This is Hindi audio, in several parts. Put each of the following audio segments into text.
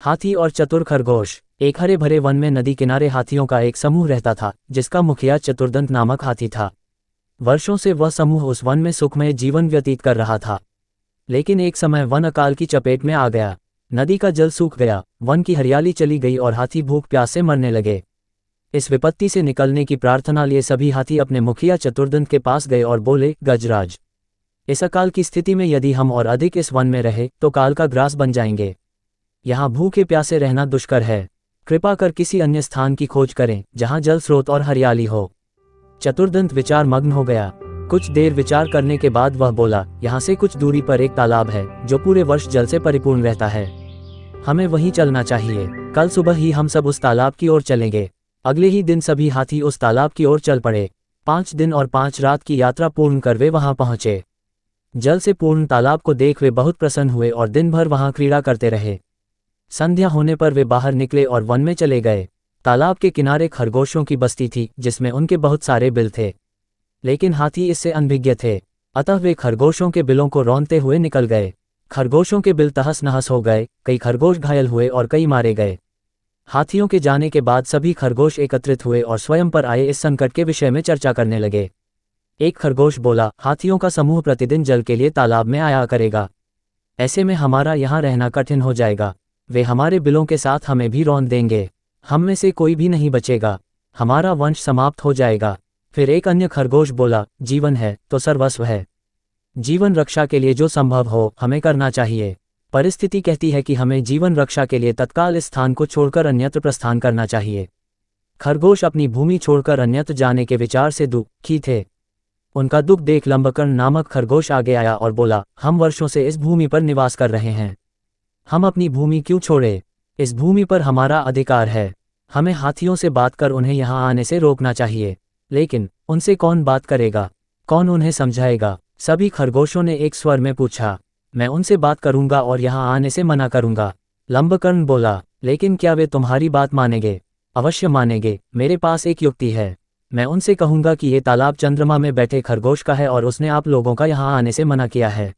हाथी और चतुर खरगोश। एक हरे भरे वन में नदी किनारे हाथियों का एक समूह रहता था, जिसका मुखिया चतुर्दंत नामक हाथी था। वर्षों से वह समूह उस वन में सुखमय जीवन व्यतीत कर रहा था। लेकिन एक समय वन अकाल की चपेट में आ गया। नदी का जल सूख गया, वन की हरियाली चली गई और हाथी भूख प्यास से मरने लगे। इस विपत्ति से निकलने की प्रार्थना लिए सभी हाथी अपने मुखिया चतुर्दंत के पास गए और बोले, गजराज, इस अकाल की स्थिति में यदि हम और अधिक इस वन में रहे तो काल का ग्रास बन जाएंगे। यहाँ भूखे प्यासे रहना दुष्कर है। कृपा कर किसी अन्य स्थान की खोज करें जहाँ जल स्रोत और हरियाली हो। चतुर्दंत विचार मग्न हो गया। कुछ देर विचार करने के बाद वह बोला, यहाँ से कुछ दूरी पर एक तालाब है जो पूरे वर्ष जल से परिपूर्ण रहता है। हमें वहीं चलना चाहिए। कल सुबह ही हम सब उस तालाब की ओर चलेंगे। अगले ही दिन सभी हाथी उस तालाब की ओर चल पड़े। 5 दिन और 5 रात की यात्रा पूर्ण कर वे वहां पहुंचे। जल से पूर्ण तालाब को देख वे बहुत प्रसन्न हुए और दिन भर वहां क्रीड़ा करते रहे। संध्या होने पर वे बाहर निकले और वन में चले गए। तालाब के किनारे खरगोशों की बस्ती थी, जिसमें उनके बहुत सारे बिल थे। लेकिन हाथी इससे अनभिज्ञ थे, अतः वे खरगोशों के बिलों को रौंदते हुए निकल गए। खरगोशों के बिल तहस नहस हो गए, कई खरगोश घायल हुए और कई मारे गए। हाथियों के जाने के बाद सभी खरगोश एकत्रित हुए और स्वयं पर आए इस संकट के विषय में चर्चा करने लगे। एक खरगोश बोला, हाथियों का समूह प्रतिदिन जल के लिए तालाब में आया करेगा। ऐसे में हमारा यहाँ रहना कठिन हो जाएगा। वे हमारे बिलों के साथ हमें भी रौंद देंगे। हम में से कोई भी नहीं बचेगा। हमारा वंश समाप्त हो जाएगा। फिर एक अन्य खरगोश बोला, जीवन है तो सर्वस्व है। जीवन रक्षा के लिए जो संभव हो हमें करना चाहिए। परिस्थिति कहती है कि हमें जीवन रक्षा के लिए तत्काल इस स्थान को छोड़कर अन्यत्र प्रस्थान करना चाहिए। खरगोश अपनी भूमि छोड़कर अन्यत्र जाने के विचार से दुखी थे। उनका दुख देख लंबकर्ण नामक खरगोश आगे आया और बोला, हम वर्षों से इस भूमि पर निवास कर रहे हैं। हम अपनी भूमि क्यों छोड़े? इस भूमि पर हमारा अधिकार है। हमें हाथियों से बात कर उन्हें यहाँ आने से रोकना चाहिए। लेकिन उनसे कौन बात करेगा? कौन उन्हें समझाएगा? सभी खरगोशों ने एक स्वर में पूछा। मैं उनसे बात करूंगा और यहाँ आने से मना करूंगा। लंबकर्ण बोला, लेकिन क्या वे तुम्हारी बात मानेंगे? अवश्य मानेंगे। मेरे पास एक युक्ति है। मैं उनसे कहूंगा कि ये तालाब चंद्रमा में बैठे खरगोश का है और उसने आप लोगों का यहाँ आने से मना किया है।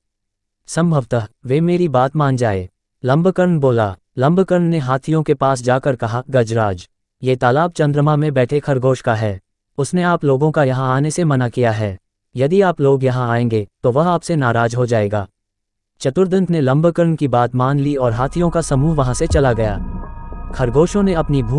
संभवतः वे मेरी बात मान जाए। लंबकर्ण बोला। लंबकर्ण ने हाथियों के पास जाकर कहा, गजराज, ये तालाब चंद्रमा में बैठे खरगोश का है। उसने आप लोगों का यहाँ आने से मना किया है। यदि आप लोग यहाँ आएंगे तो वह आपसे नाराज हो जाएगा। चतुर्दंत ने लंबकर्ण की बात मान ली और हाथियों का समूह वहां से चला गया। खरगोशों ने अपनी भूमि